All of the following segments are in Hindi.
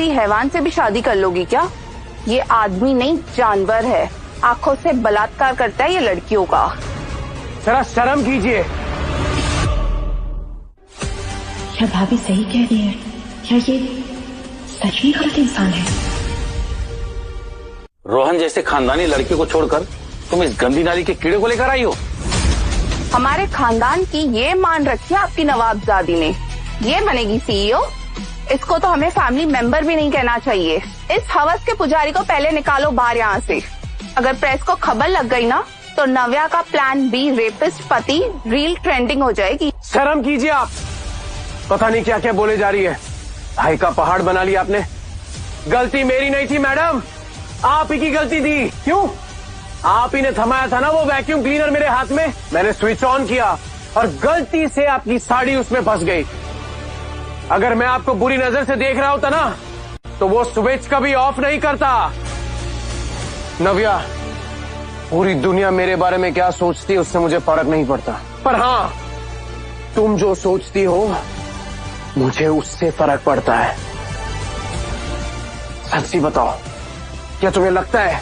हैवान से भी शादी कर लोगी क्या? ये आदमी नहीं जानवर है। आंखों से बलात्कार करता है ये लड़कियों का। जरा शर्म कीजिए। क्या भाभी सही कह रही है? क्या ये सच में गलत इंसान है? रोहन जैसे खानदानी लड़के को छोड़कर तुम इस गंदी नाली के कीड़े को लेकर आई हो। हमारे खानदान की ये मान रखी है आपकी नवाबजादी ने। ये बनेगी सीईओ। इसको तो हमें फैमिली मेंबर भी नहीं कहना चाहिए। इस हवस के पुजारी को पहले निकालो बाहर यहाँ से। अगर प्रेस को खबर लग गई ना तो नव्या का प्लान बी रेपिस्ट पति रील ट्रेंडिंग हो जाएगी। शर्म कीजिए आप। पता नहीं क्या क्या बोले जा रही है। भाई का पहाड़ बना लिया आपने। गलती मेरी नहीं थी मैडम, आप ही की गलती थी। क्यों? आप ही ने थमाया था ना वो वैक्यूम क्लीनर मेरे हाथ में। मैंने स्विच ऑन किया और गलती से आपकी साड़ी उसमें फंस गई। अगर मैं आपको बुरी नजर से देख रहा होता ना तो वो स्विच कभी ऑफ नहीं करता। नव्या, पूरी दुनिया मेरे बारे में क्या सोचती है उससे मुझे फर्क नहीं पड़ता, पर हाँ, तुम जो सोचती हो मुझे उससे फर्क पड़ता है। सच्ची बताओ, क्या तुम्हें लगता है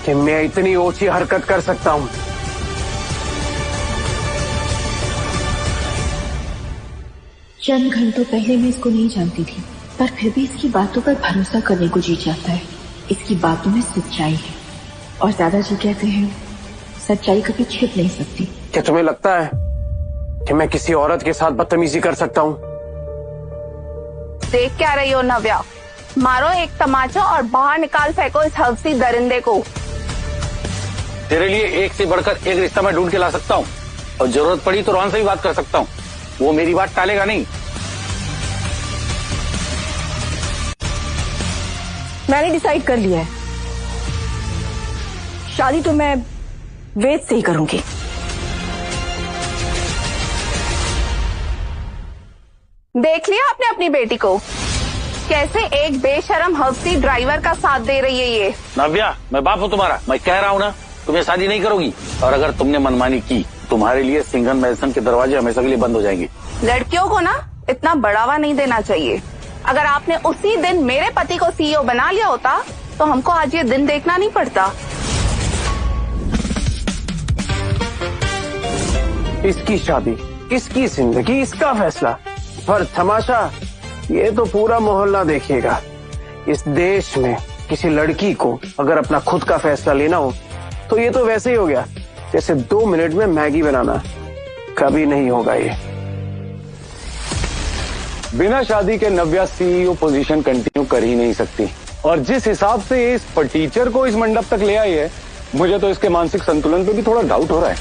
कि मैं इतनी ओछी हरकत कर सकता हूं? चंद घंटों पहले मैं इसको नहीं जानती थी, पर फिर भी इसकी बातों पर भरोसा करने को जी जाता है। इसकी बातों में सच्चाई है और दादाजी कहते हैं सच्चाई कभी छिप नहीं सकती। क्या तुम्हें लगता है कि मैं किसी औरत के साथ बदतमीजी कर सकता हूं? देख क्या रही हो नव्या? मारो एक तमाचा और बाहर निकाल फेंको इस हवसी दरिंदे को। तेरे लिए एक से बढ़कर एक रिश्ता मैं ढूंढ के ला सकता हूँ और जरूरत पड़ी तो रोहन से भी बात कर सकता हूँ। वो मेरी बात टालेगा नहीं। मैंने डिसाइड कर लिया है, शादी तो मैं वेद से ही करूंगी। देख लिया आपने अपनी बेटी को, कैसे एक बेशरम हवसी ड्राइवर का साथ दे रही है ये। नव्या, मैं बाप हूँ तुम्हारा। मैं कह रहा हूँ ना, तुम्हें शादी नहीं करोगी। और अगर तुमने मनमानी की, तुम्हारे लिए सिंघन मैसन के दरवाजे हमेशा के लिए बंद हो जाएंगे। लड़कियों को ना इतना बढ़ावा नहीं देना चाहिए। अगर आपने उसी दिन मेरे पति को सीईओ बना लिया होता तो हमको आज ये दिन देखना नहीं पड़ता। इसकी शादी, इसकी जिंदगी, इसका फैसला, पर तमाशा ये तो पूरा मोहल्ला देखेगा। इस देश में किसी लड़की को अगर अपना खुद का फैसला लेना हो तो ये तो वैसे ही हो गया जैसे 2 मिनट में मैगी बनाना। कभी नहीं होगा ये। बिना शादी के नव्या सीईओ पोजीशन कंटिन्यू कर ही नहीं सकती। और जिस हिसाब से ये इस टीचर को इस मंडप तक ले आई है, मुझे तो इसके मानसिक संतुलन पे भी थोड़ा डाउट हो रहा है।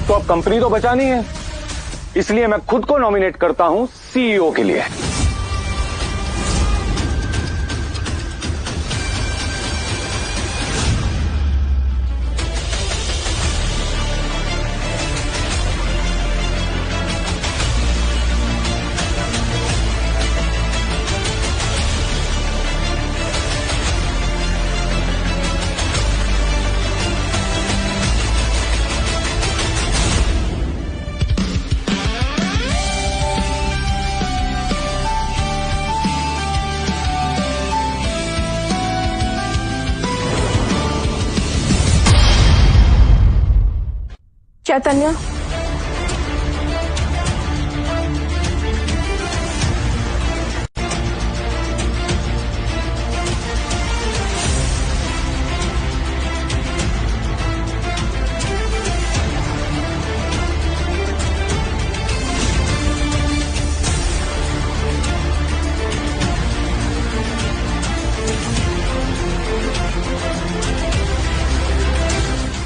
तो अब कंपनी तो बचानी है, इसलिए मैं खुद को नॉमिनेट करता हूं सीईओ के लिए। चैतन्य,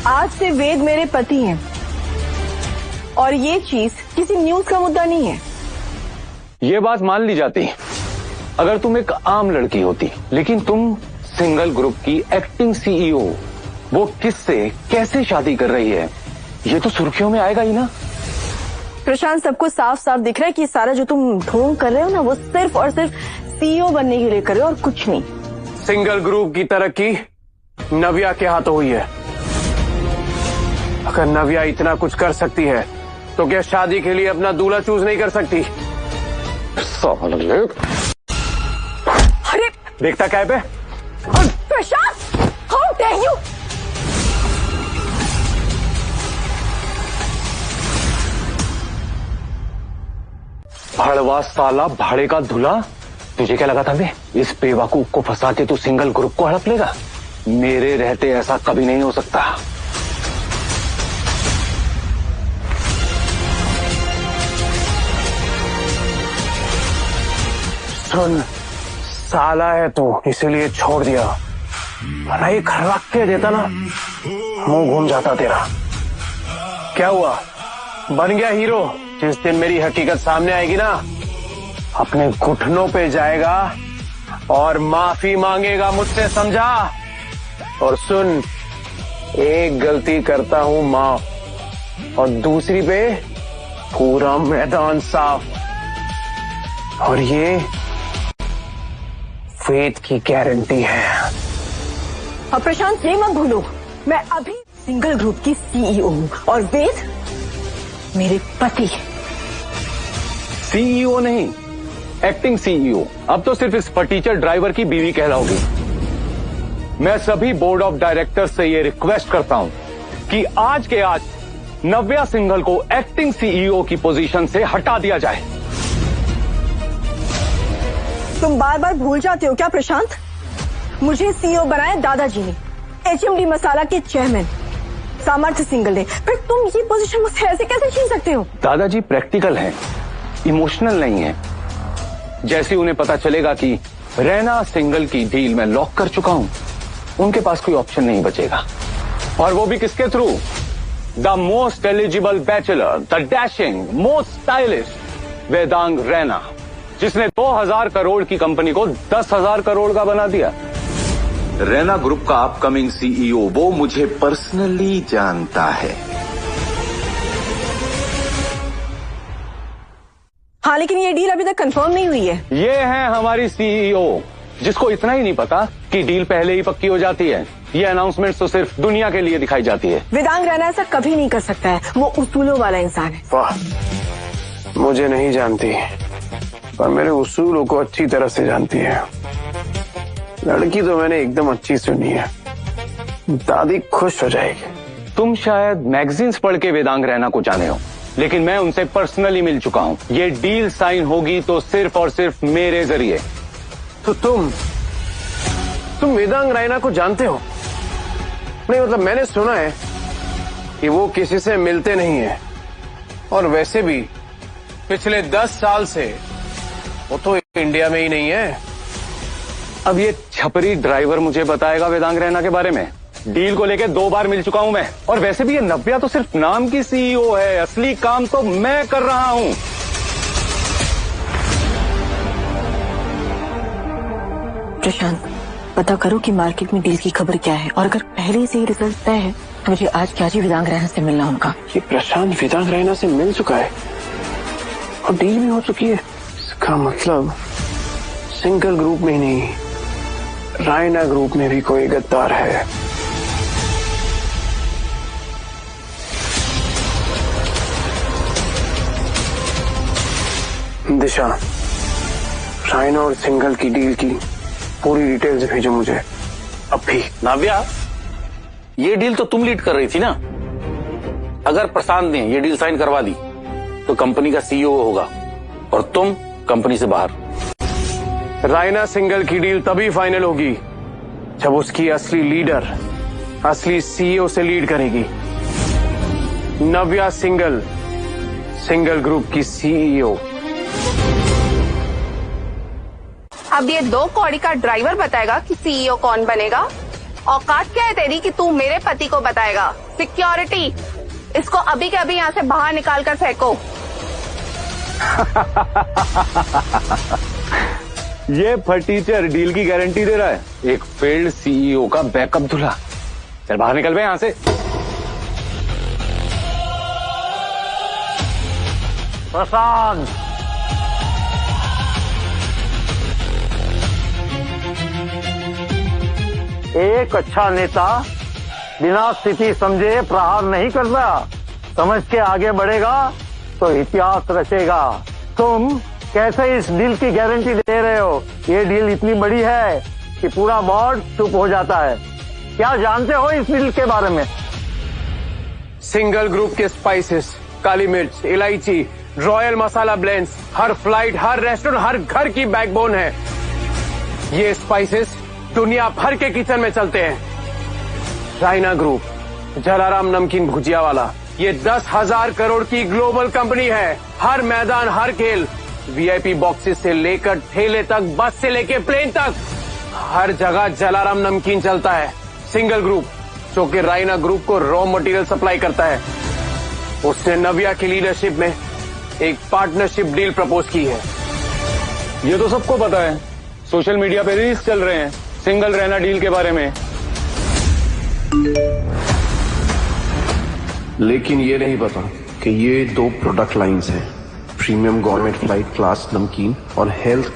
आज से वेद मेरे पति हैं और ये चीज किसी न्यूज का मुद्दा नहीं है। ये बात मान ली जाती अगर तुम एक आम लड़की होती, लेकिन तुम सिंगल ग्रुप की एक्टिंग सीईओ। वो किससे कैसे शादी कर रही है ये तो सुर्खियों में आएगा ही ना। प्रशांत, सबको साफ साफ दिख रहा है कि सारा जो तुम ढोंग कर रहे हो ना वो सिर्फ और सिर्फ सीईओ बनने के लिए कर रहे हो और कुछ नहीं। सिंगल ग्रुप की तरक्की नव्या के हाथों हुई है। अगर नव्या इतना कुछ कर सकती है तो क्या शादी के लिए अपना दूल्हा चूज नहीं कर सकती? अरे देखता क्या है पे? प्रशांत, हाउ डेयर यू! भाड़वा साला, भाड़े का धुला। तुझे क्या लगा था बे, इस बेवकूफ को फंसा के तू सिंगल ग्रुप को हड़प लेगा? मेरे रहते ऐसा कभी नहीं हो सकता। सुन, साला है तो इसीलिए छोड़ दिया, वरना एक रख के देता ना, मुंह घूम जाता तेरा। क्या हुआ, बन गया हीरो? जिस दिन मेरी हकीकत सामने आएगी ना, अपने घुटनों पे जाएगा और माफी मांगेगा मुझसे, समझा? और सुन, एक गलती करता हूं माफ, और दूसरी पे पूरा मैदान साफ। और ये फेथ की गारंटी है। और प्रशांत, ये मत भूलो, मैं अभी सिंगल ग्रुप की सीईओ हूँ और वेद मेरे पति है। सीईओ नहीं, एक्टिंग सीईओ। अब तो सिर्फ इस फटीचर ड्राइवर की बीवी कहलाओगी। मैं सभी बोर्ड ऑफ डायरेक्टर्स से ये रिक्वेस्ट करता हूं कि आज के आज नव्या सिंघल को एक्टिंग सीईओ की पोजीशन से हटा दिया जाए। तुम बार बार भूल जाते हो क्या प्रशांत? मुझे सीईओ बनाया दादाजी ने, एचएमडी मसाला के चेयरमैन सामर्थ्य सिंघल ने, फिर तुम ये पोजीशन मुझसे ऐसे कैसे छीन सकते हो? दादाजी प्रैक्टिकल हैं, इमोशनल नहीं है। जैसे उन्हें पता चलेगा कि रैना सिंघल की डील मैं लॉक कर चुका हूं, उनके पास कोई ऑप्शन नहीं बचेगा। और वो भी किसके through? The most eligible bachelor, the dashing most stylish Vedang Raina, जिसने 2000 करोड़ की कंपनी को 10,000 करोड़ का बना दिया। रैना ग्रुप का अपकमिंग सीईओ वो मुझे पर्सनली जानता है। हाँ, लेकिन ये डील अभी तक कंफर्म नहीं हुई है। ये है हमारी सीईओ, जिसको इतना ही नहीं पता कि डील पहले ही पक्की हो जाती है। ये अनाउंसमेंट तो सिर्फ दुनिया के लिए दिखाई जाती है। वेदांग रैना ऐसा कभी नहीं कर सकता है, वो उसूलों वाला इंसान है। वाह, मुझे नहीं जानती पर मेरे उसूलों को अच्छी तरह से जानती है। लड़की तो मैंने एकदम अच्छी सुनी है, दादी खुश हो जाएगी। तुम शायद मैगजीन्स पढ़ के वेदांग रैना को जाने हो, लेकिन मैं उनसे पर्सनली मिल चुका हूं। ये डील साइन होगी तो सिर्फ और सिर्फ मेरे जरिए। तो तुम वेदांग रैना को जानते हो? नहीं, मतलब मैंने सुना है कि वो किसी से मिलते नहीं है, और वैसे भी पिछले 10 साल से वो तो इंडिया में ही नहीं है। अब ये छपरी ड्राइवर मुझे बताएगा वेदांग रैना के बारे में? डील को लेके 2 बार मिल चुका हूं मैं, और वैसे भी ये नव्या तो सिर्फ नाम की सीईओ है, असली काम तो मैं कर रहा हूं। प्रशांत, पता करो कि मार्केट में डील की खबर क्या है, और अगर पहले से ही रिजल्ट तय है तो मुझे आज क्या जी वेदांग रैना से मिलना होगा। ये प्रशांत वेदांग रैना से मिल चुका है और डील भी हो चुकी है। इसका मतलब सिंगल ग्रुप में ही नहीं, रैना ग्रुप में भी कोई गद्दार है। दिशा, रैना और सिंघल की डील की पूरी डिटेल्स भेजो मुझे अभी। नाव्या, ये डील तो तुम लीड कर रही थी ना? अगर प्रशांत ने ये डील साइन करवा दी तो कंपनी का सीईओ होगा और तुम कंपनी से बाहर। रैना सिंघल की डील तभी फाइनल होगी जब उसकी असली लीडर असली सीईओ से लीड करेगी। नव्या सिंघल, सिंघल ग्रुप की सीईओ। अब ये 2 कौड़ी का ड्राइवर बताएगा कि सीईओ कौन बनेगा? औकात क्या है तेरी कि तू मेरे पति को बताएगा? सिक्योरिटी, इसको अभी के अभी यहाँ से बाहर निकाल कर फेंको। ये फटीचर डील की गारंटी दे रहा है, एक फेल्ड सीईओ का बैकअप धुला। चल बाहर निकल बे यहाँ से। प्रशांत, एक अच्छा नेता बिना स्थिति समझे प्रहार नहीं करता, समझ के आगे बढ़ेगा तो इतिहास रचेगा। तुम कैसे इस डील की गारंटी दे रहे हो? ये डील इतनी बड़ी है कि पूरा बोर्ड चुप हो जाता है। क्या जानते हो इस डील के बारे में? सिंगल ग्रुप के स्पाइसेस, काली मिर्च, इलायची, रॉयल मसाला ब्लेंड्स हर फ्लाइट, हर रेस्टोरेंट, हर घर की बैकबोन है। ये स्पाइसेस दुनिया भर के किचन में चलते हैं। रायना ग्रुप, जलाराम नमकीन भुजिया वाला, ये 10,000 करोड़ की ग्लोबल कंपनी है। हर मैदान, हर खेल, वीआईपी बॉक्सेस से लेकर ठेले तक, बस से लेकर प्लेन तक, हर जगह जलाराम नमकीन चलता है। सिंगल ग्रुप जो कि रायना ग्रुप को रॉ मटेरियल सप्लाई करता है, उसने नव्या की लीडरशिप में एक पार्टनरशिप डील प्रपोज की है। ये तो सबको पता है, सोशल मीडिया पे रील्स चल रहे हैं सिंगल रैना डील के बारे में। लेकिन ये नहीं पता कि ये 2 प्रोडक्ट लाइंस हैं, प्रीमियम गवर्नमेंट फ्लाइट क्लास नमकीन और हेल्थ